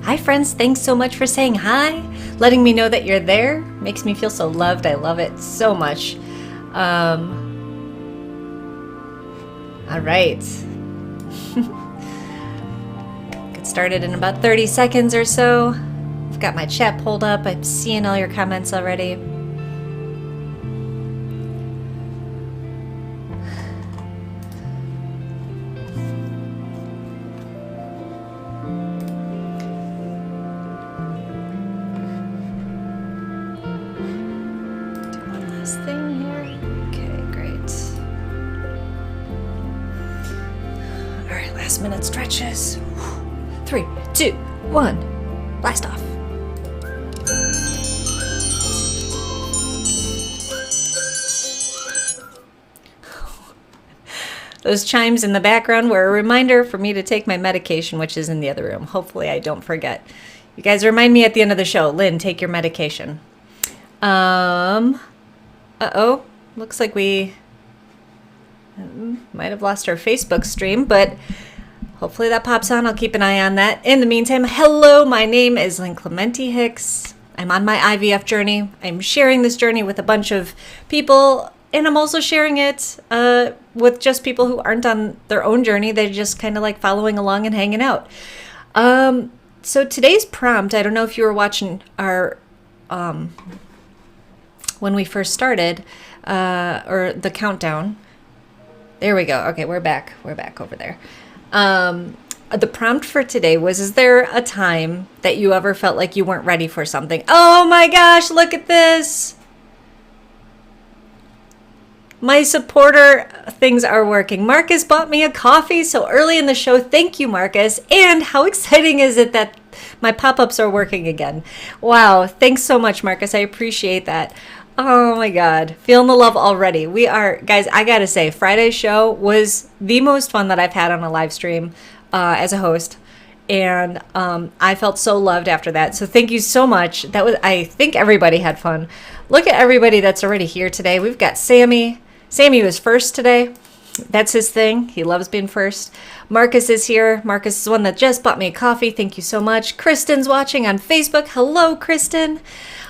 Hi friends, thanks so much for saying hi, letting me know that you're there. Makes me feel so loved. I love it so much. All right. Get started in about 30 seconds or so. I've got my chat pulled up. I'm seeing all your comments already. Thing here. Okay, great. All right, last minute stretches. 3, 2, 1, blast off. Those chimes in the background were a reminder for me to take my medication, which is in the other room. Hopefully I don't forget. You guys remind me at the end of the show. Lynn, take your medication. Uh-oh, looks like we might have lost our Facebook stream, but hopefully that pops on. I'll keep an eye on that. In the meantime, hello, my name is Lynn Clementi Hicks. I'm on my IVF journey. I'm sharing this journey with a bunch of people, and I'm also sharing it with just people who aren't on their own journey. They're just kind of like following along and hanging out. So today's prompt, I don't know if you were watching our... when we first started, or the countdown. There we go. Okay, we're back. We're back over there. The prompt for today was, is there a time that you ever felt like you weren't ready for something? Oh my gosh, look at this. My supporter things are working. Marcus bought me a coffee so early in the show. Thank you, Marcus. And how exciting is it that my pop-ups are working again? Wow. Thanks so much, Marcus. I appreciate that. Oh my God. Feeling the love already. We are, guys, I gotta say, Friday's show was the most fun that I've had on a live stream as a host. And I felt so loved after that. So thank you so much. I think everybody had fun. Look at everybody that's already here today. We've got Sammy. Sammy was first today. That's his thing. He loves being first. Marcus is here. Marcus is the one that just bought me a coffee. Thank you so much. Kristen's watching on Facebook. Hello, Kristen.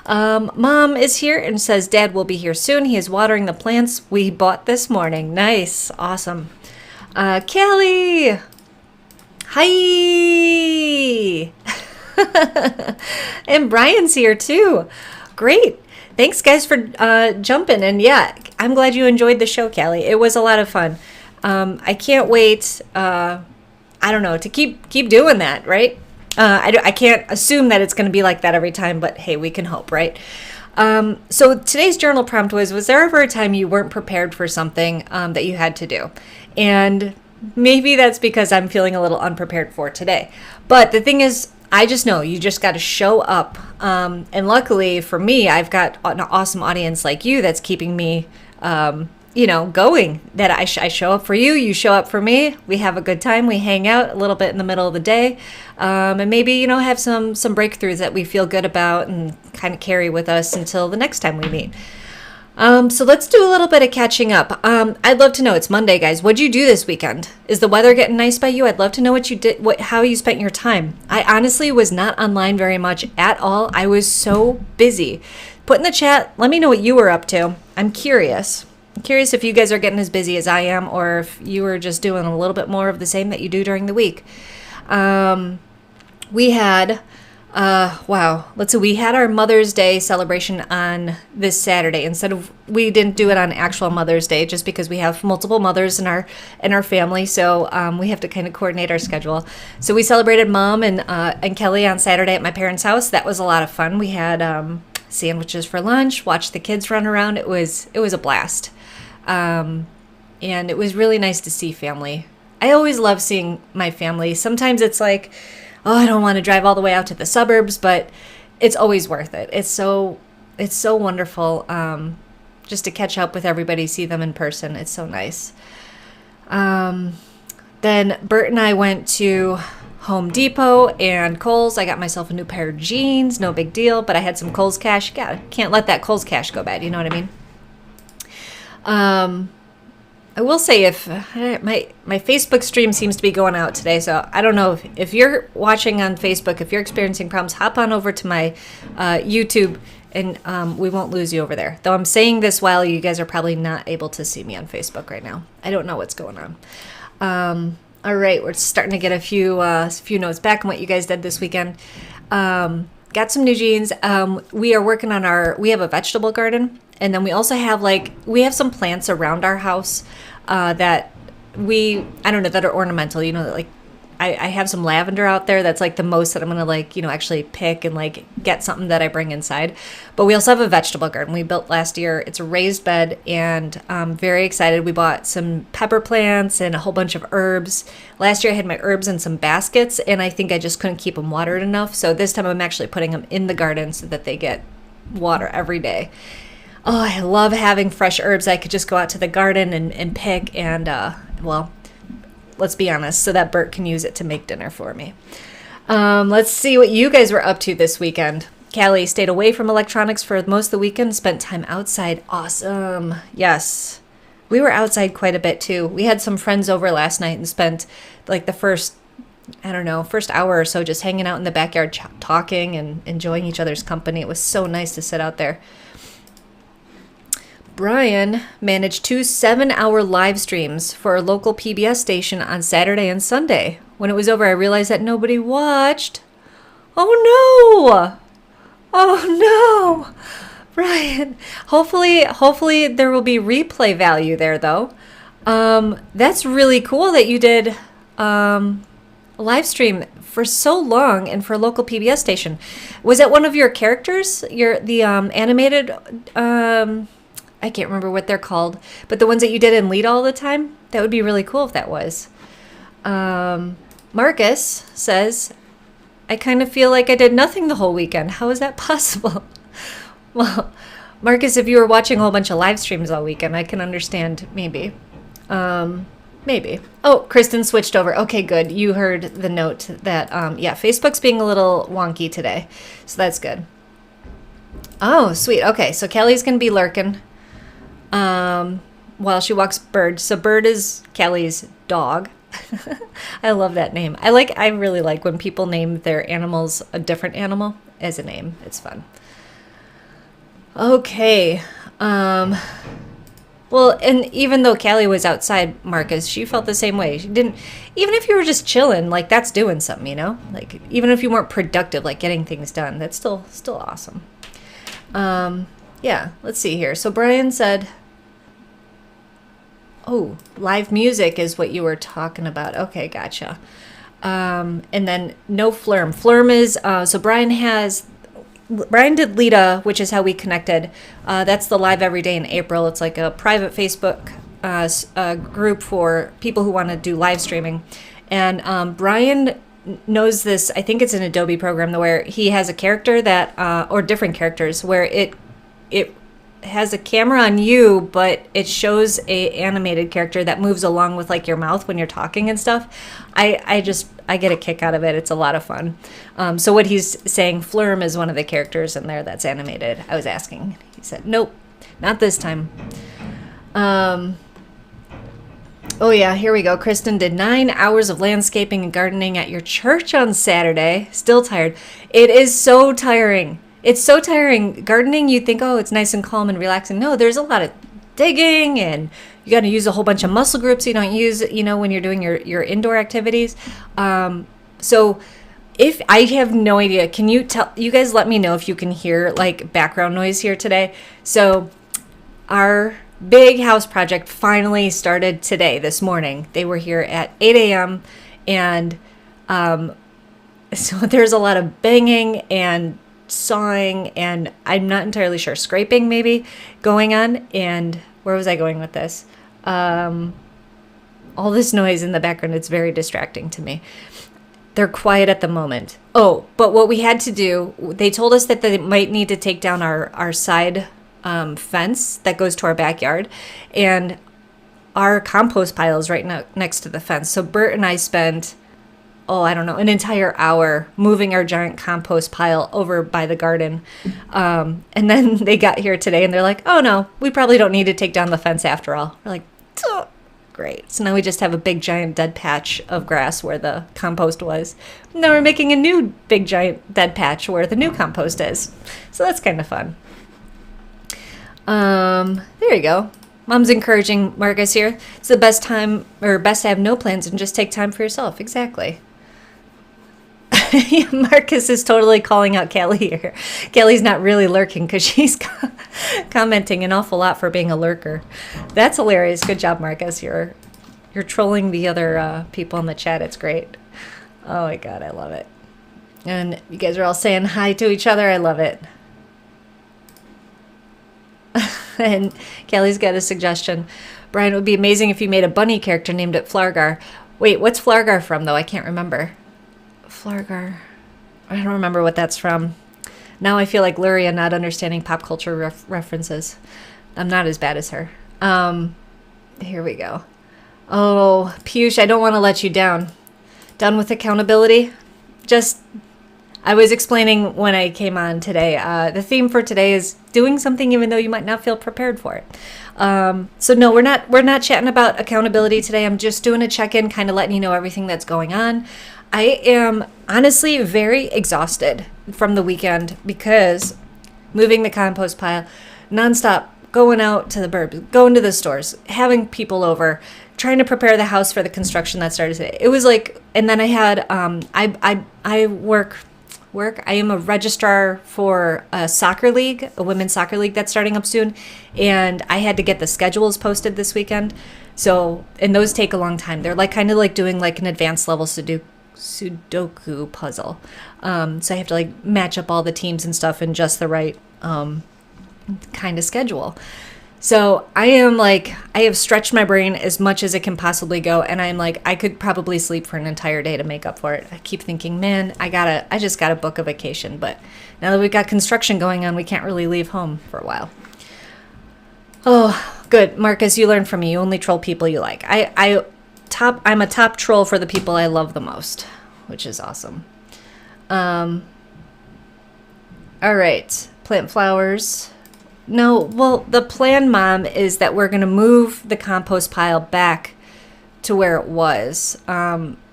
Mom is here and says Dad will be here soon. He is watering the plants we bought this morning. Nice. Awesome. Kelly. Hi. And Brian's here too. Great. Thanks guys for jumping. And yeah, I'm glad you enjoyed the show, Kelly. It was a lot of fun. I can't wait, I don't know, to keep doing that, right? I can't assume that it's going to be like that every time, but hey, we can hope, right? So today's journal prompt was there ever a time you weren't prepared for something that you had to do? And maybe that's because I'm feeling a little unprepared for today. But the thing is, I just know you just got to show up. And luckily for me, I've got an awesome audience like you that's keeping me going, that I show up for you, you show up for me, we have a good time, we hang out a little bit in the middle of the day, and maybe, have some breakthroughs that we feel good about and kind of carry with us until the next time we meet. So let's do a little bit of catching up. I'd love to know, it's Monday, guys. What'd you do this weekend? Is the weather getting nice by you? I'd love to know what you did, how you spent your time. I honestly was not online very much at all. I was so busy. Put in the chat, let me know what you were up to. I'm curious. I'm curious if you guys are getting as busy as I am, or if you were just doing a little bit more of the same that you do during the week. We had, we had our Mother's Day celebration on this Saturday. We didn't do it on actual Mother's Day just because we have multiple mothers in our family, so we have to kind of coordinate our schedule. So we celebrated Mom and Kelly on Saturday at my parents' house. That was a lot of fun. We had sandwiches for lunch, watched the kids run around. It was a blast. And it was really nice to see family. I always love seeing my family. Sometimes it's like, oh, I don't want to drive all the way out to the suburbs, but it's always worth it. It's so wonderful just to catch up with everybody, see them in person. It's so nice. Then Bert and I went to Home Depot and Kohl's. I got myself a new pair of jeans, no big deal, but I had some Kohl's cash. Can't let that Kohl's cash go bad, you know what I mean? I will say if my Facebook stream seems to be going out today, so I don't know if you're watching on Facebook, if you're experiencing problems, hop on over to my YouTube and we won't lose you over there. Though I'm saying this while you guys are probably not able to see me on Facebook right now. I don't know what's going on. All right, we're starting to get a few notes back on what you guys did this weekend. Got some new jeans. We are working on we have a vegetable garden. And then we also have we have some plants around our house that I don't know, that are ornamental. You know, that I have some lavender out there. That's the most that I'm going to actually pick and get something that I bring inside. But we also have a vegetable garden we built last year. It's a raised bed and I'm very excited. We bought some pepper plants and a whole bunch of herbs. Last year I had my herbs in some baskets and I think I just couldn't keep them watered enough. So this time I'm actually putting them in the garden so that they get water every day. Oh, I love having fresh herbs. I could just go out to the garden and pick and, let's be honest, so that Bert can use it to make dinner for me. Let's see what you guys were up to this weekend. Callie stayed away from electronics for most of the weekend, spent time outside. Awesome. Yes. We were outside quite a bit too. We had some friends over last night and spent the first hour or so just hanging out in the backyard talking and enjoying each other's company. It was so nice to sit out there. Brian managed 2 7-hour live streams for a local PBS station on Saturday and Sunday. When it was over, I realized that nobody watched. Oh no! Oh no! Brian, hopefully there will be replay value there though. That's really cool that you did a live stream for so long and for a local PBS station. Was it one of your characters? The animated I can't remember what they're called, but the ones that you did in lead all the time? That would be really cool if that was. Marcus says, I kind of feel like I did nothing the whole weekend. How is that possible? Well, Marcus, if you were watching a whole bunch of live streams all weekend, I can understand maybe. Maybe. Oh, Kristen switched over. Okay, good. You heard the note that, Facebook's being a little wonky today. So that's good. Oh, sweet. Okay, so Kelly's going to be lurking while she walks Bird. So Bird is Kelly's dog. I love that name. I really like when people name their animals a different animal as a name. It's fun. Okay. Well, and even though Callie was outside, Marcus, she felt the same way. She didn't, even if you were just chilling, that's doing something, you know? Even if you weren't productive, getting things done, that's still awesome. Yeah, let's see here. So Brian said, oh, live music is what you were talking about. Okay, gotcha. And then no Flurm. Flurm is, so Brian did Lita, which is how we connected. That's the Live Every Day in April. It's a private Facebook group for people who want to do live streaming. And Brian knows this. I think it's an Adobe program where he has a character that, or different characters, where it has a camera on you, but it shows a animated character that moves along with your mouth when you're talking and stuff. I get a kick out of it. It's a lot of fun. So what he's saying, Flurm is one of the characters in there that's animated. I was asking. He said, nope, not this time. Oh yeah, here we go. Kristen did 9 hours of landscaping and gardening at your church on Saturday. Still tired. It is so tiring. It's so tiring. Gardening, you think, oh, it's nice and calm and relaxing. No, there's a lot of digging and you got to use a whole bunch of muscle groups you don't use, when you're doing your indoor activities. So if I have no idea, can you guys let me know if you can hear background noise here today? So our big house project finally started this morning. They were here at 8 a.m. and so there's a lot of banging and sawing and I'm not entirely sure, scraping maybe going on. And where was I going with this? All this noise in the background, it's very distracting to me. They're quiet at the moment. Oh, but what we had to do, they told us that they might need to take down our side fence that goes to our backyard, and our compost pile is right next to the fence. So Bert and I spent, an entire hour moving our giant compost pile over by the garden. And then they got here today and they're like, oh no, we probably don't need to take down the fence after all. We're like, Great. So now we just have a big giant dead patch of grass where the compost was. Now we're making a new big giant dead patch where the new compost is. So that's kind of fun. There you go. Mom's encouraging Marcus here. It's the best time, or best to have no plans and just take time for yourself. Exactly. Marcus is totally calling out Callie here. Callie's not really lurking because she's commenting an awful lot for being a lurker. That's hilarious. Good job, Marcus. You're trolling the other people in the chat. It's great. Oh my God, I love it. And you guys are all saying hi to each other. I love it. And Callie's got a suggestion. Brian, it would be amazing if you made a bunny character named it Flargar. Wait, what's Flargar from, though? I can't remember. Flargar. I don't remember what that's from. Now I feel like Luria not understanding pop culture references. I'm not as bad as her. Here we go. Oh, Piyush, I don't want to let you down. Done with accountability? I was explaining when I came on today. The theme for today is doing something even though you might not feel prepared for it. So no, we're not chatting about accountability today. I'm just doing a check-in, kind of letting you know everything that's going on. I am honestly very exhausted from the weekend because moving the compost pile, nonstop, going out to the burbs, going to the stores, having people over, trying to prepare the house for the construction that started today. It was like, and then I had, I work. I am a registrar for a soccer league, a women's soccer league that's starting up soon, and I had to get the schedules posted this weekend. So, and those take a long time. They're like kind of like doing like an advanced level Sudoku puzzle. So I have to like match up all the teams and stuff in just the right kind of schedule. So I have stretched my brain as much as it can possibly go, and I'm like, I could probably sleep for an entire day to make up for it. I keep thinking, man, I just gotta book a vacation, but now that we've got construction going on, we can't really leave home for a while. Oh, good, Marcus, you learn from me. You only troll people you like. I'm a top troll for the people I love the most, which is awesome. All right, plant flowers. No, well, the plan, Mom, is that we're going to move the compost pile back to where it was.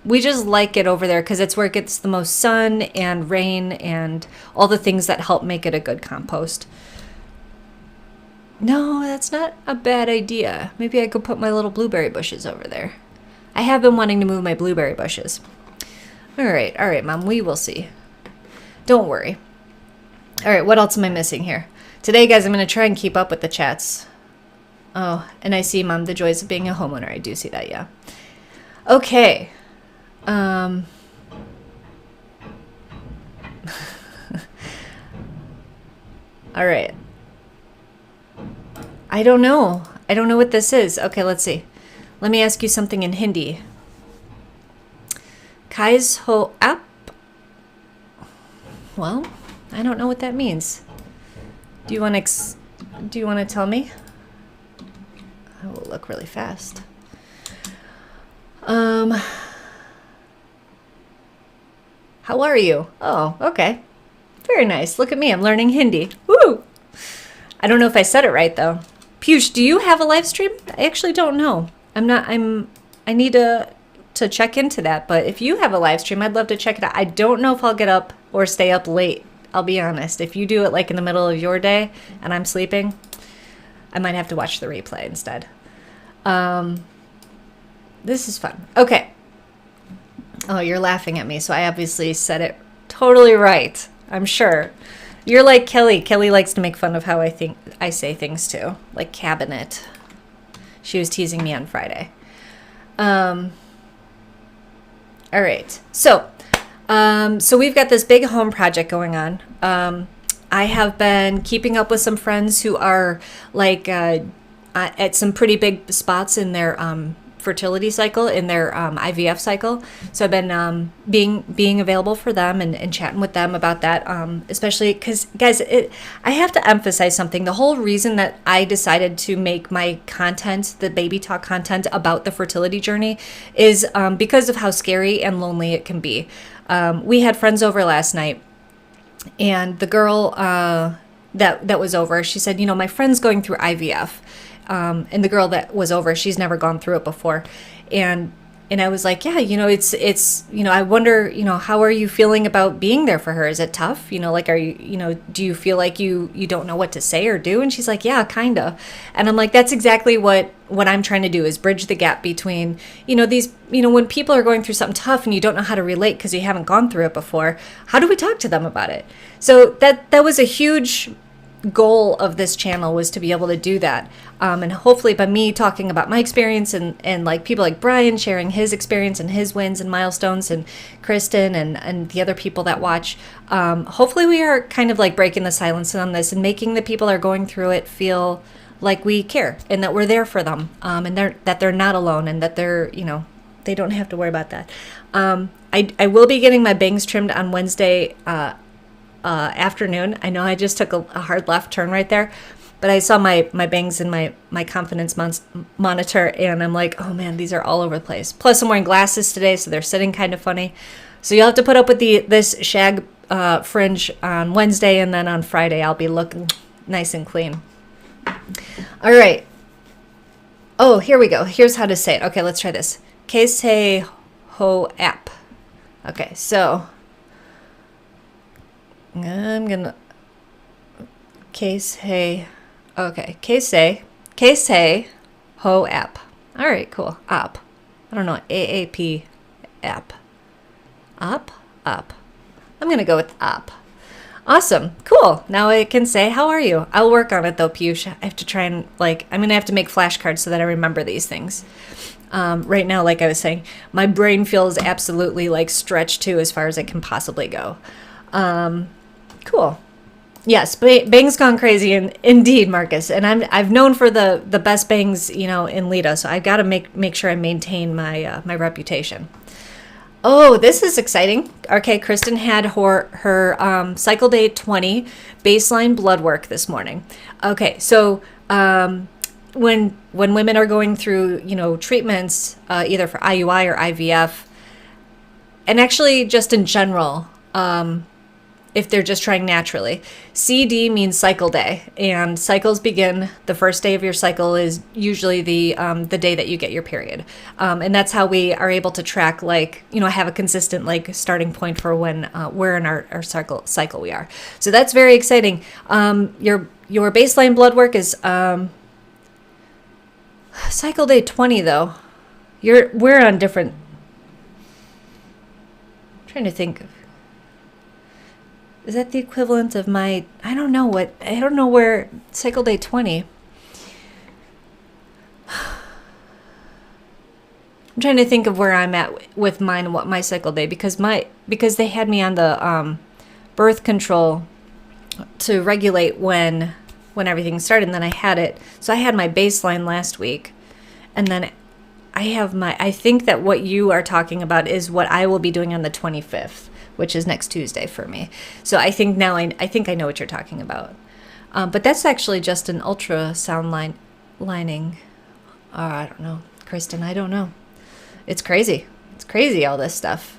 We just like it over there because it's where it gets the most sun and rain and all the things that help make it a good compost. No, that's not a bad idea. Maybe I could put my little blueberry bushes over there. I have been wanting to move my blueberry bushes. All right, Mom, we will see. Don't worry. All right, what else am I missing here? Today, guys, I'm going to try and keep up with the chats. Oh, and I see, Mom, the joys of being a homeowner. I do see that, yeah. Okay. All right. I don't know. I don't know what this is. Okay, let's see. Let me ask you something in Hindi. Kais ho ap? Well, I don't know what that means. Do you want to tell me? I will look really fast. How are you? Oh, okay. Very nice. Look at me. I'm learning Hindi. Woo! I don't know if I said it right though. Piyush, do you have a live stream? I actually don't know. I need to check into that, but if you have a live stream, I'd love to check it out. I don't know if I'll get up or stay up late. I'll be honest. If you do it like in the middle of your day and I'm sleeping, I might have to watch the replay instead. This is fun. Okay. Oh, you're laughing at me, so I obviously said it totally right. I'm sure. You're like Kelly. Kelly likes to make fun of how I say things too, like cabinet. She was teasing me on Friday. All right. So we've got this big home project going on. I have been keeping up with some friends who are like at some pretty big spots in their fertility cycle, in their IVF cycle. So I've been being available for them and chatting with them about that, especially because, guys, I have to emphasize something. The whole reason that I decided to make my content, the baby talk content about the fertility journey, is because of how scary and lonely it can be. We had friends over last night, and the girl that was over, she said, my friend's going through IVF. And the girl that was over, she's never gone through it before. And I was like, yeah, it's, I wonder, how are you feeling about being there for her? Is it tough? Like, are you, do you feel like you don't know what to say or do? And she's like, yeah, kind of. And I'm like, that's exactly what I'm trying to do, is bridge the gap between, these, when people are going through something tough and you don't know how to relate because you haven't gone through it before, how do we talk to them about it? So that was a huge goal of this channel, was to be able to do that. And hopefully by me talking about my experience and like people like Brian sharing his experience and his wins and milestones, and Kristen and the other people that watch, hopefully we are kind of like breaking the silence on this and making the people that are going through it feel like we care and that we're there for them, and that they're not alone, and that they're, they don't have to worry about that. I will be getting my bangs trimmed on Wednesday afternoon. I know I just took a hard left turn right there, but I saw my bangs in my confidence monitor, and I'm like, oh man, these are all over the place. Plus I'm wearing glasses today, so they're sitting kind of funny. So you'll have to put up with this shag fringe on Wednesday, and then on Friday I'll be looking nice and clean. All right. Oh, here we go. Here's how to say it. Okay, let's try this. Keisei ho app. Okay, so I'm gonna Keisei ho app. All right, cool. App. I don't know. AAP app. Up. I'm gonna go with app. Awesome. Cool. Now I can say, how are you? I'll work on it though, Piyush. I have to try and I'm gonna have to make flashcards so that I remember these things. Right now, like I was saying, my brain feels absolutely like stretched to as far as it can possibly go. Cool. Yes, bangs gone crazy, indeed, Marcus. And I've known for the best bangs, in Lita. So I've got to make sure I maintain my reputation. Oh, this is exciting. Okay, Kristen had her cycle day 20 baseline blood work this morning. Okay, so when women are going through treatments, either for IUI or IVF, and actually just in general, if they're just trying naturally. CD means cycle day, and cycles begin, the first day of your cycle is usually the day that you get your period. And that's how we are able to track, have a consistent starting point for when where in our cycle we are. So that's very exciting. Your baseline blood work is cycle day 20 though. We're on different, I'm trying to think. Is that the equivalent of I don't know where cycle day 20. I'm trying to think of where I'm at with mine and what my cycle day, because they had me on the birth control to regulate when everything started, and then I had it. So I had my baseline last week, and then I think that what you are talking about is what I will be doing on the 25th. Which is next Tuesday for me. So I think now I think I know what you're talking about. But that's actually just an ultrasound lining. I don't know. Kristen, I don't know. It's crazy. It's crazy, all this stuff.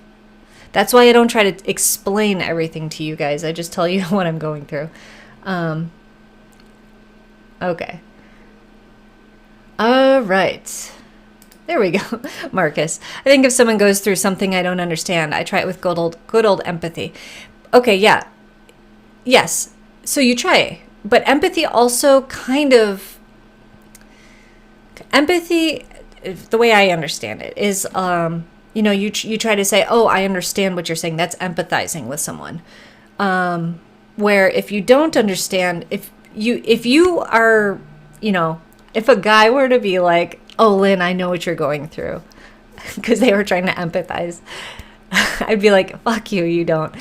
That's why I don't try to explain everything to you guys. I just tell you what I'm going through. Okay. All right. There we go, Marcus. I think if someone goes through something I don't understand, I try it with good old empathy. Okay, yeah. Yes. So you try. But empathy also empathy, the way I understand it, is, you try to say, oh, I understand what you're saying. That's empathizing with someone. Where if you don't understand, if you are, if a guy were to be like, oh, Lynn, I know what you're going through, because they were trying to empathize, I'd be like, fuck you, you don't.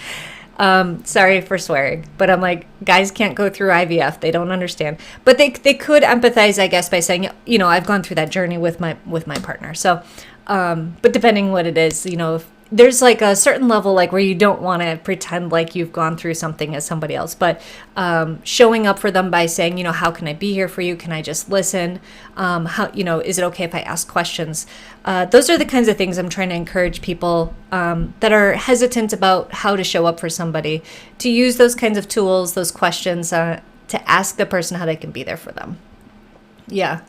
Sorry for swearing, but I'm like, guys can't go through IVF. They don't understand. But they could empathize, I guess, by saying, I've gone through that journey with my partner. So, but depending what it is, if there's a certain level where you don't want to pretend like you've gone through something as somebody else, but showing up for them by saying, how can I be here for you? Can I just listen? How, is it okay if I ask questions? Those are the kinds of things I'm trying to encourage people that are hesitant about how to show up for somebody, to use those kinds of tools, those questions, to ask the person how they can be there for them. Yeah.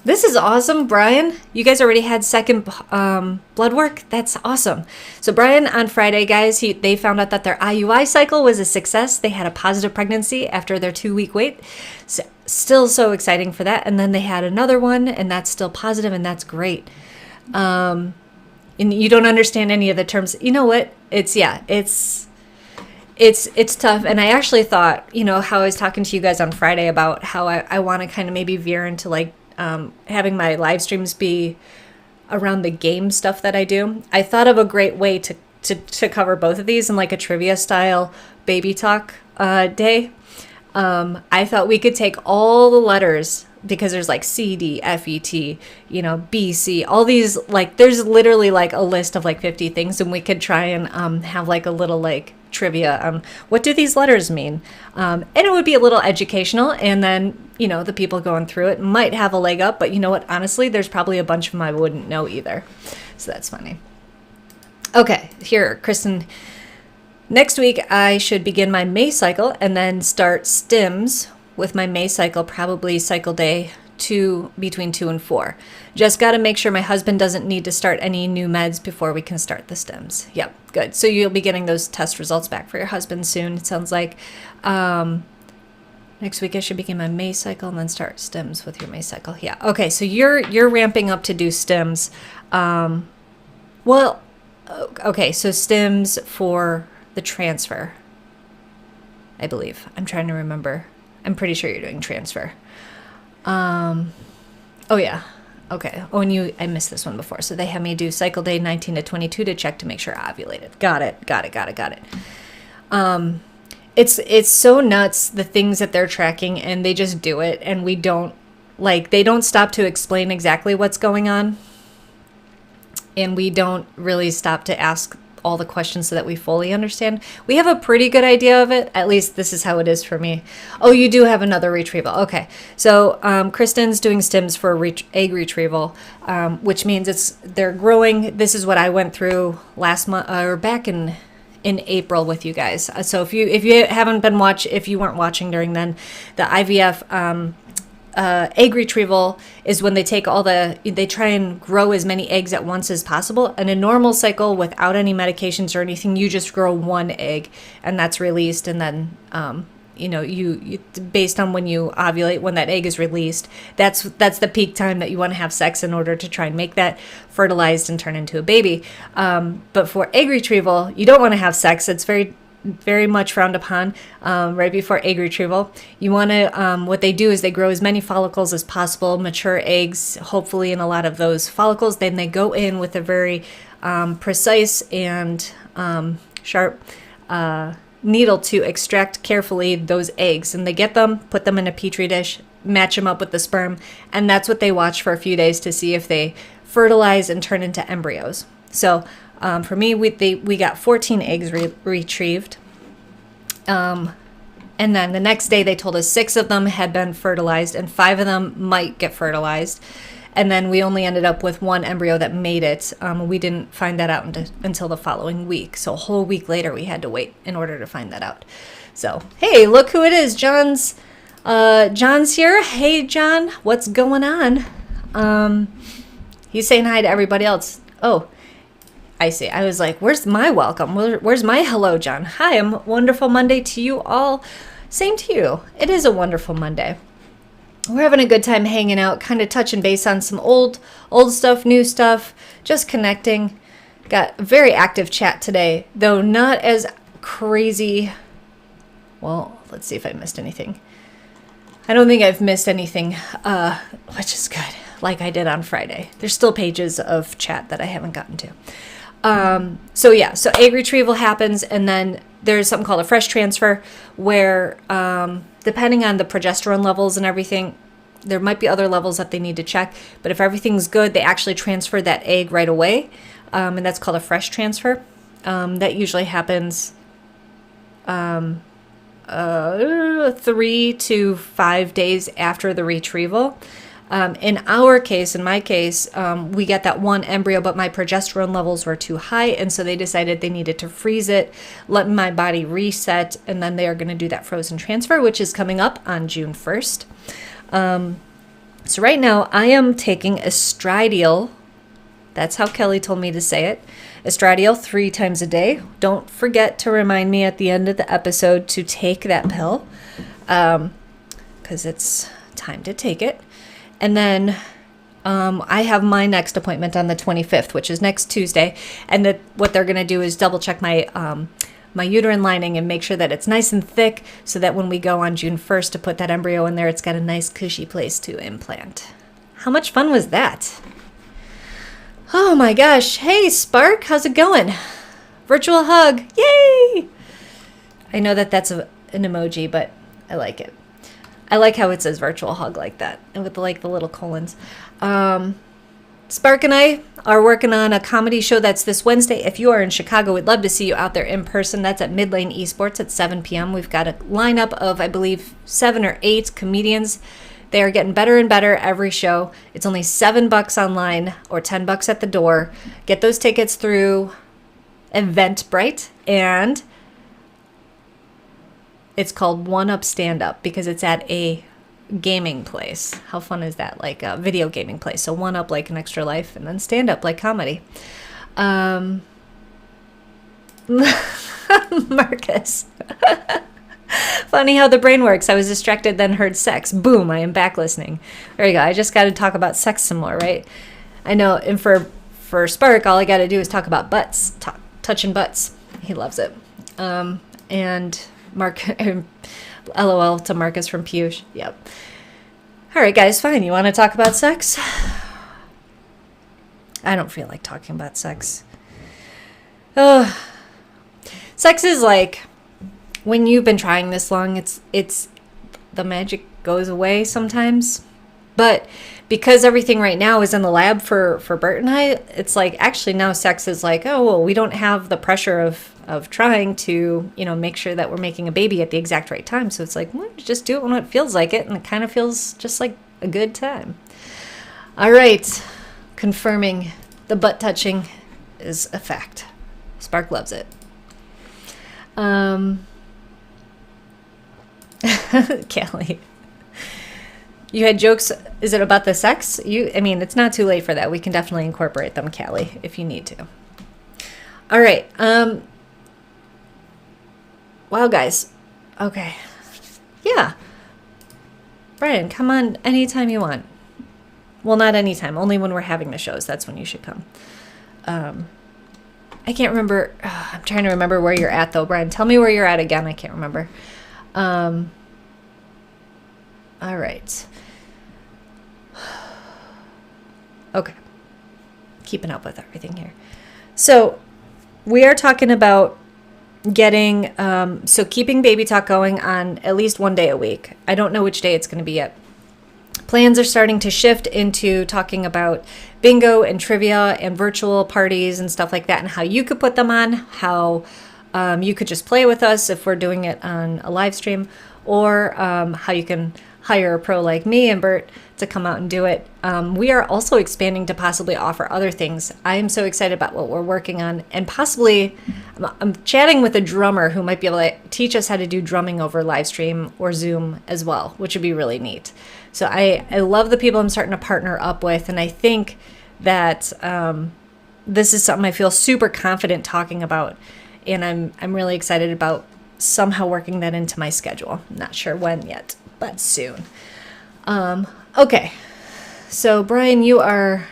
This is awesome, Brian. You guys already had second blood work. That's awesome. So Brian on Friday, guys, they found out that their IUI cycle was a success. They had a positive pregnancy after their 2-week wait. So, still so exciting for that. And then they had another one, and that's still positive, and that's great. And you don't understand any of the terms. You know what? It's tough. And I actually thought, how I was talking to you guys on Friday about how I want to kind of maybe veer into like having my live streams be around the game stuff that I do. I thought of a great way to cover both of these in like a trivia style baby talk day. I thought we could take all the letters, because there's like C, D, F, E, T, B, C, all these, like there's literally like a list of like 50 things, and we could try and have like a little like trivia. What do these letters mean? And it would be a little educational, and then the people going through it might have a leg up, but you know what? Honestly, there's probably a bunch of them I wouldn't know either. So that's funny. Okay, here, Kristen. Next week, I should begin my May cycle and then start stims with my May cycle, probably cycle day between 2 and 4. Just got to make sure my husband doesn't need to start any new meds before we can start the stims. Yep, good. So you'll be getting those test results back for your husband soon, it sounds like. Next week I should begin my May cycle and then start stims with your May cycle. Yeah. Okay. So you're ramping up to do stims. Okay. So stims for the transfer, I believe. I'm trying to remember. I'm pretty sure you're doing transfer. Oh yeah. Okay. Oh, and I missed this one before. So they had me do cycle day 19 to 22 to check to make sure I ovulated. Got it. It's so nuts, the things that they're tracking, and they just do it, and they don't stop to explain exactly what's going on, and we don't really stop to ask all the questions so that we fully understand. We have a pretty good idea of it. At least this is how it is for me. Oh, you do have another retrieval. Okay. So Kristen's doing stims for egg retrieval, which means they're growing. This is what I went through last month, or back in April with you guys. So if you haven't been if you weren't watching during then, the IVF egg retrieval is when they take they try and grow as many eggs at once as possible. In a normal cycle, without any medications or anything, you just grow one egg and that's released, and then you based on when you ovulate, when that egg is released, that's the peak time that you want to have sex in order to try and make that fertilized and turn into a baby. But for egg retrieval, you don't want to have sex. It's very, very much frowned upon right before egg retrieval. You want to, what they do is they grow as many follicles as possible, mature eggs, hopefully in a lot of those follicles. Then they go in with a very precise and sharp needle to extract carefully those eggs, and they get them, put them in a petri dish, match them up with the sperm, and that's what they watch for a few days to see if they fertilize and turn into embryos. So for me, we got 14 eggs retrieved, and then the next day they told us 6 of them had been fertilized and 5 of them might get fertilized. And then we only ended up with 1 embryo that made it. We didn't find that out until the following week. So a whole week later, we had to wait in order to find that out. So, hey, look who it is. John's here. Hey, John, what's going on? He's saying hi to everybody else. Oh, I see. I was like, where's my welcome? Where's my hello, John? Hi, wonderful Monday to you all. Same to you. It is a wonderful Monday. We're having a good time hanging out, kind of touching base on some old stuff, new stuff, just connecting. Got a very active chat today, though not as crazy. Well, let's see if I missed anything. I don't think I've missed anything, which is good, like I did on Friday. There's still pages of chat that I haven't gotten to. So egg retrieval happens, and then there's something called a fresh transfer where depending on the progesterone levels and everything, there might be other levels that they need to check. But if everything's good, they actually transfer that egg right away. And that's called a fresh transfer. That usually happens 3 to 5 days after the retrieval. In my case, we got that 1 embryo, but my progesterone levels were too high, and so they decided they needed to freeze it, let my body reset, and then they are going to do that frozen transfer, which is coming up on June 1st. So right now I am taking estradiol. That's how Kelly told me to say it. Estradiol 3 times a day. Don't forget to remind me at the end of the episode to take that pill, because it's time to take it. And then I have my next appointment on the 25th, which is next Tuesday. And what they're going to do is double check my my uterine lining and make sure that it's nice and thick, so that when we go on June 1st to put that embryo in there, it's got a nice cushy place to implant. How much fun was that? Oh my gosh. Hey, Spark, how's it going? Virtual hug. Yay! I know that that's an emoji, but I like it. I like how it says virtual hug like that, and with the little colons. Spark and I are working on a comedy show that's this Wednesday. If you are in Chicago, we'd love to see you out there in person. That's at Midlane Esports at 7 p.m. We've got a lineup of, I believe, 7 or 8 comedians. They are getting better and better every show. It's only $7 online or $10 at the door. Get those tickets through Eventbrite, and it's called One Up Stand Up because it's at a gaming place. How fun is that? Like a video gaming place. So One Up like an Extra Life, and then Stand Up like comedy. Marcus. Funny how the brain works. I was distracted, then heard sex. Boom, I am back listening. There you go. I just got to talk about sex some more, right? I know, and for Spark, all I got to do is talk about butts, touching butts. He loves it. And Mark, LOL to Marcus from Piyush. Yep. All right, guys, fine. You want to talk about sex? I don't feel like talking about sex. Sex is like, when you've been trying this long, it's the magic goes away sometimes. But because everything right now is in the lab for Bert and I, it's like actually now sex is like, oh, well, we don't have the pressure of trying to, make sure that we're making a baby at the exact right time. So it's like, well, just do it when it feels like it. And it kind of feels just like a good time. All right. Confirming the butt touching is a fact. Spark loves it. Kelly, you had jokes. Is it about the sex? It's not too late for that. We can definitely incorporate them, Kelly, if you need to. All right. Wow, guys. Okay. Yeah. Brian, come on anytime you want. Well, not anytime. Only when we're having the shows. That's when you should come. I can't remember. I'm trying to remember where you're at, though, Brian. Tell me where you're at again. I can't remember. All right. Okay. Keeping up with everything here. So we are talking about getting, keeping Baby Talk going on at least one day a week. I don't know which day it's going to be yet. Plans are starting to shift into talking about bingo and trivia and virtual parties and stuff like that, and how you could put them on, how you could just play with us if we're doing it on a live stream, or how you can hire a pro like me and Bert to come out and do it. We are also expanding to possibly offer other things. I am so excited about what we're working on, and possibly I'm chatting with a drummer who might be able to teach us how to do drumming over live stream or Zoom as well, which would be really neat. So I love the people I'm starting to partner up with, and I think that this is something I feel super confident talking about, and I'm really excited about somehow working that into my schedule. Not sure when yet, but soon. Okay, so Brian, you are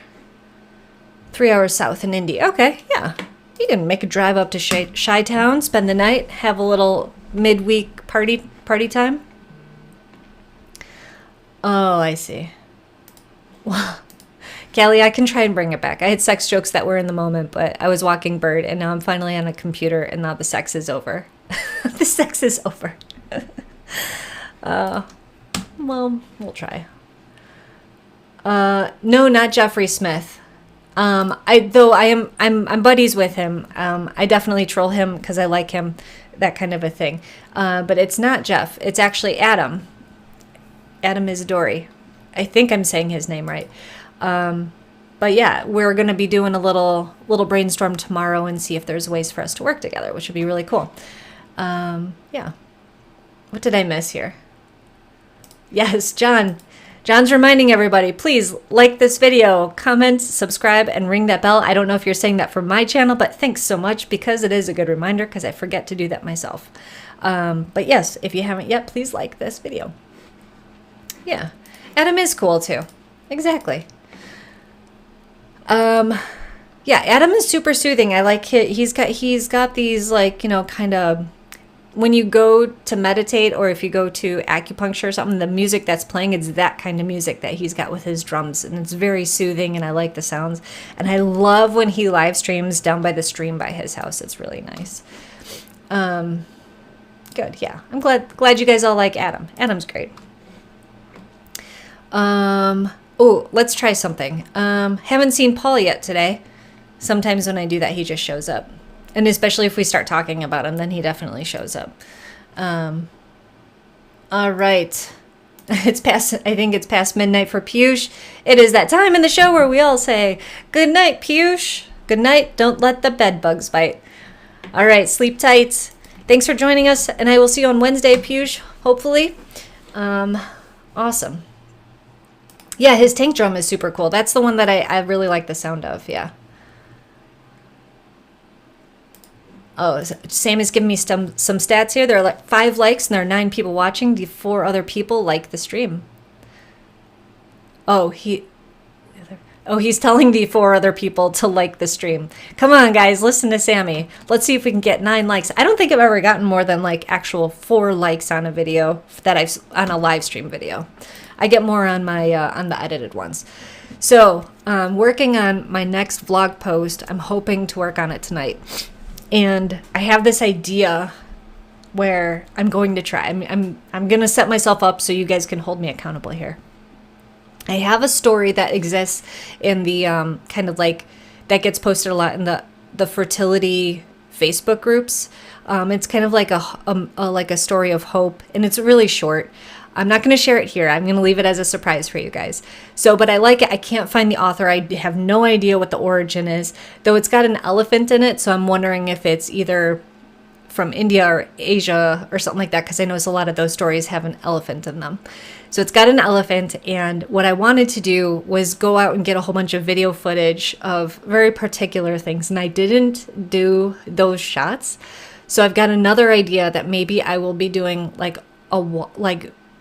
3 hours south in India. Okay, yeah, you can make a drive up to Chi-Town, spend the night, have a little midweek party time. Oh, I see. Well, Callie, I can try and bring it back. I had sex jokes that were in the moment, but I was walking Bird, and now I'm finally on a computer, and now the sex is over. The sex is over. Well, we'll try. No, not Jeffrey Smith. I'm buddies with him. I definitely troll him because I like him, that kind of a thing. But it's not Jeff. It's actually Adam. Adam Isidori. I think I'm saying his name right. But yeah, we're going to be doing a little brainstorm tomorrow and see if there's ways for us to work together, which would be really cool. Yeah. What did I miss here? Yes, John. John's reminding everybody, please like this video, comment, subscribe, and ring that bell. I don't know if you're saying that for my channel, but thanks so much because it is a good reminder because I forget to do that myself. But yes, if you haven't yet, please like this video. Yeah, Adam is cool too. Exactly. Yeah, Adam is super soothing. I like it. He's got these like, you know, kind of, when you go to meditate or if you go to acupuncture or something, the music that's playing, it's that kind of music that he's got with his drums. And it's very soothing and I like the sounds. And I love when he live streams down by the stream by his house. It's really nice. Good. Yeah. I'm glad you guys all like Adam. Adam's great. Oh, let's try something. Haven't seen Paul yet today. Sometimes when I do that, he just shows up. And especially if we start talking about him, then he definitely shows up. All right. I think it's past midnight for Piyush. It is that time in the show where we all say, good night, Piyush. Good night. Don't let the bed bugs bite. All right. Sleep tight. Thanks for joining us. And I will see you on Wednesday, Piyush, hopefully. Awesome. Yeah, his tank drum is super cool. That's the one that I really like the sound of. Yeah. Oh, Sam is giving me some stats here. There are like 5 likes and there are 9 people watching. The 4 other people like the stream. He's telling the 4 other people to like the stream. Come on, guys, listen to Sammy. Let's see if we can get 9 likes. I don't think I've ever gotten more than like actual 4 likes on a video on a live stream video. I get more on my on the edited ones. So, working on my next vlog post. I'm hoping to work on it tonight. And I have this idea where I'm going to try. I'm going to set myself up so you guys can hold me accountable here. I have a story that exists in the kind of like that gets posted a lot in the fertility Facebook groups. It's kind of like a story of hope, and it's really short. I'm not going to share it here. I'm going to leave it as a surprise for you guys. But I like it. I can't find the author. I have no idea what the origin is, though it's got an elephant in it. So I'm wondering if it's either from India or Asia or something like that, because I notice a lot of those stories have an elephant in them. So it's got an elephant, and what I wanted to do was go out and get a whole bunch of video footage of very particular things, and I didn't do those shots. So I've got another idea that maybe I will be doing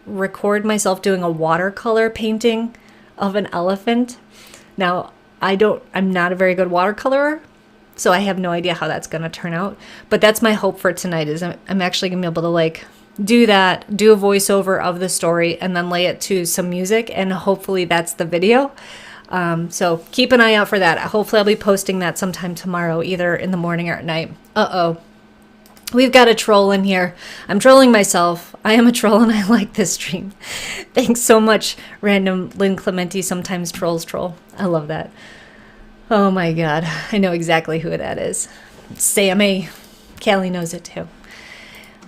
record myself doing a watercolor painting of an elephant. Now, I'm not a very good watercolorer, so I have no idea how that's going to turn out. But that's my hope for tonight, is I'm actually going to be able to like do that, do a voiceover of the story, and then lay it to some music, and hopefully that's the video. So keep an eye out for that. Hopefully I'll be posting that sometime tomorrow, either in the morning or at night. We've got a troll in here. I'm trolling myself. I am a troll and I like this stream. Thanks so much, random Lynn Clementi. Sometimes trolls troll. I love that. Oh my God. I know exactly who that is. Sammy. Callie knows it too.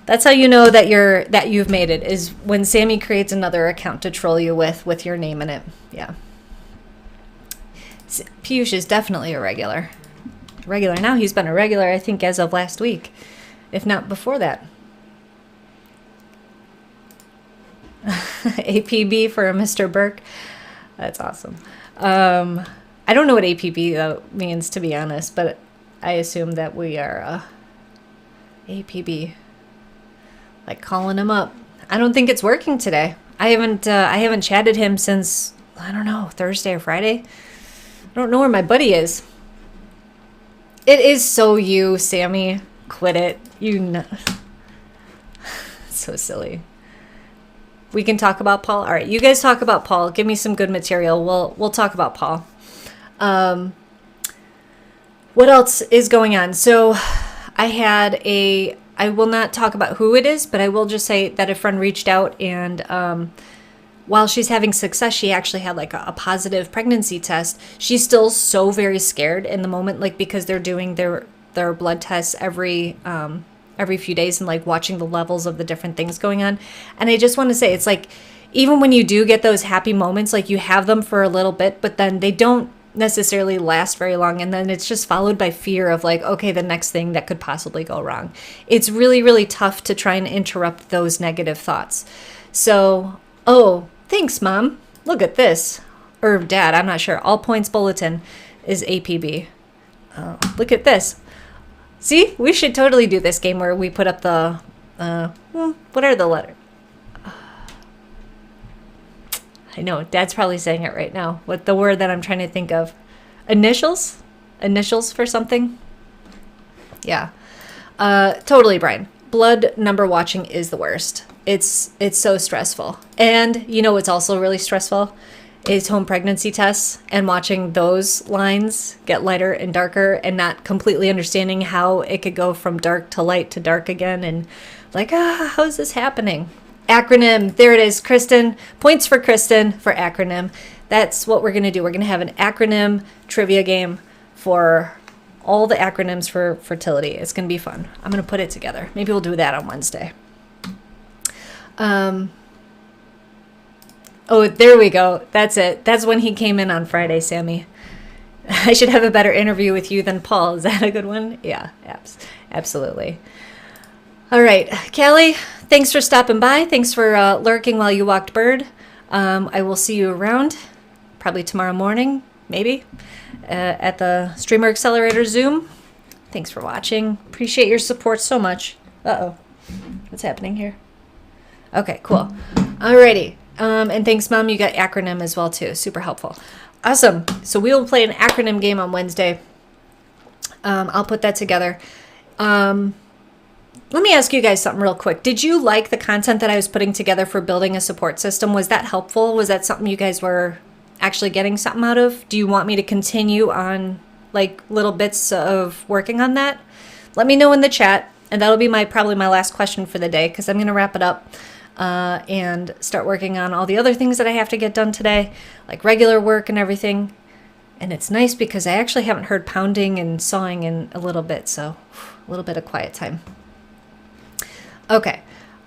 That's how you know that you've made it, is when Sammy creates another account to troll you with your name in it. Yeah. Piyush is definitely a regular. Now he's been a regular, I think, as of last week. If not before that. APB for Mr. Burke. That's awesome. I don't know what APB means, to be honest, but I assume that we are APB. Like calling him up. I don't think it's working today. I haven't chatted him since, I don't know, Thursday or Friday. I don't know where my buddy is. It is so you, Sammy. Quit it. You know. So silly. We can talk about Paul. All right, you guys talk about Paul. Give me some good material. We'll talk about Paul. What else is going on? So I will not talk about who it is, but I will just say that a friend reached out, and while she's having success, she actually had like a positive pregnancy test. She's still so very scared in the moment, like because they're doing their blood tests every few days and like watching the levels of the different things going on. And I just want to say, it's like, even when you do get those happy moments, like you have them for a little bit, but then they don't necessarily last very long. And then it's just followed by fear of like, okay, the next thing that could possibly go wrong. It's really, really tough to try and interrupt those negative thoughts. So, oh, thanks, Mom. look at this. Or Dad, I'm not sure. All points bulletin is APB. Oh, look at this. See, we should totally do this game where we put up the, what are the letters? I know, Dad's probably saying it right now. What the word that I'm trying to think of? Initials? Initials for something? Yeah. Totally, Brian. Blood number watching is the worst. It's so stressful. And you know what's also really stressful? Is home pregnancy tests and watching those lines get lighter and darker and not completely understanding how it could go from dark to light to dark again. And like, how is this happening? Acronym. There it is, Kristen. Points for Kristen for acronym. That's what we're going to do. We're going to have an acronym trivia game for all the acronyms for fertility. It's going to be fun. I'm going to put it together. Maybe we'll do that on Wednesday. Oh, there we go. That's it. That's when he came in on Friday, Sammy. I should have a better interview with you than Paul. Is that a good one? Yeah, absolutely. All right, Callie, thanks for stopping by. Thanks for lurking while you walked bird. I will see you around, probably tomorrow morning, maybe, at the Streamer Accelerator Zoom. Thanks for watching. Appreciate your support so much. Uh-oh. What's happening here? Okay, cool. Alrighty. And thanks, Mom. You got acronym as well, too. Super helpful. Awesome. So we will play an acronym game on Wednesday. I'll put that together. Let me ask you guys something real quick. Did you like the content that I was putting together for building a support system? Was that helpful? Was that something you guys were actually getting something out of? Do you want me to continue on like little bits of working on that? Let me know in the chat. And that'll be probably my last question for the day, because I'm going to wrap it up and start working on all the other things that I have to get done today, like regular work and everything. And it's nice because I actually haven't heard pounding and sawing in a little bit, so a little bit of quiet time. Okay.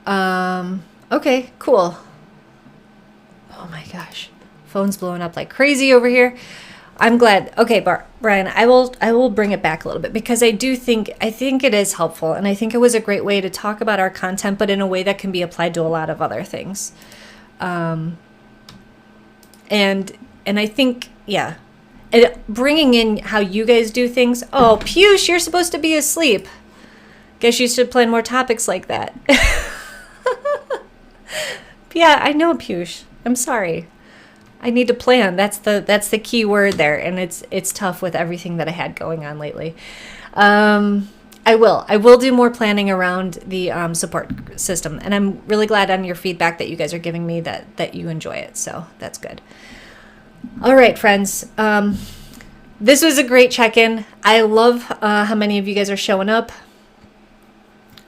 Okay, cool. Oh my gosh. Phone's blowing up like crazy over here. I'm glad. Okay, Brian, I will bring it back a little bit, because I think it is helpful, and I think it was a great way to talk about our content, but in a way that can be applied to a lot of other things. And I think, yeah, and bringing in how you guys do things. Oh, Piyush, you're supposed to be asleep. Guess you should plan more topics like that. Yeah, I know, Piyush. I'm sorry. I need to plan. That's the key word there, and it's tough with everything that I had going on lately. I will do more planning around the support system, and I'm really glad on your feedback that you guys are giving me that you enjoy it. So that's good. All right, friends. This was a great check-in. I love how many of you guys are showing up.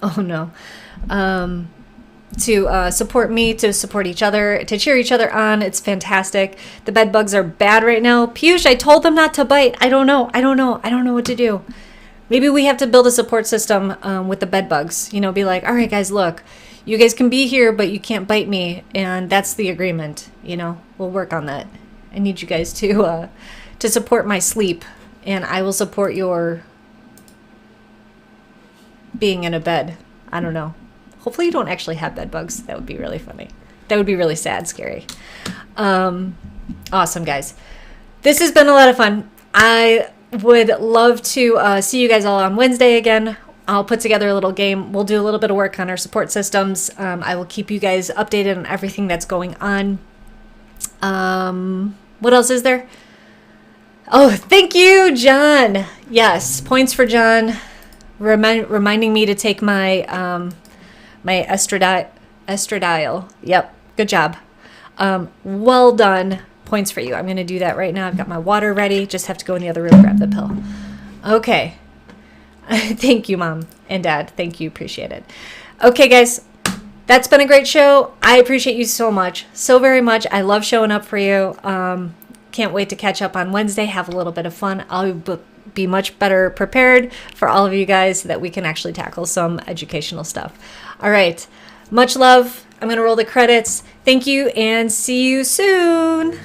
Oh no. To support me, to support each other, to cheer each other on. It's fantastic. The bed bugs are bad right now. Piyush, I told them not to bite. I don't know what to do. Maybe we have to build a support system with the bed bugs. You know, be like, all right, guys, look, you guys can be here, but you can't bite me, and that's the agreement. You know, we'll work on that. I need you guys to support my sleep, and I will support your being in a bed. I don't know. Hopefully you don't actually have bed bugs. That would be really funny. That would be really sad, scary. Awesome, guys. This has been a lot of fun. I would love to see you guys all on Wednesday again. I'll put together a little game. We'll do a little bit of work on our support systems. I will keep you guys updated on everything that's going on. What else is there? Oh, thank you, John. Yes, points for John. Reminding me to take my my estradiol. Yep, good job. Well done. Points for you. I'm going to do that right now. I've got my water ready. Just have to go in the other room and grab the pill. Okay. Thank you, Mom and Dad. Thank you. Appreciate it. Okay, guys. That's been a great show. I appreciate you so much. So very much. I love showing up for you. Can't wait to catch up on Wednesday. Have a little bit of fun. I'll be much better prepared for all of you guys so that we can actually tackle some educational stuff. All right. Much love. I'm going to roll the credits. Thank you and see you soon.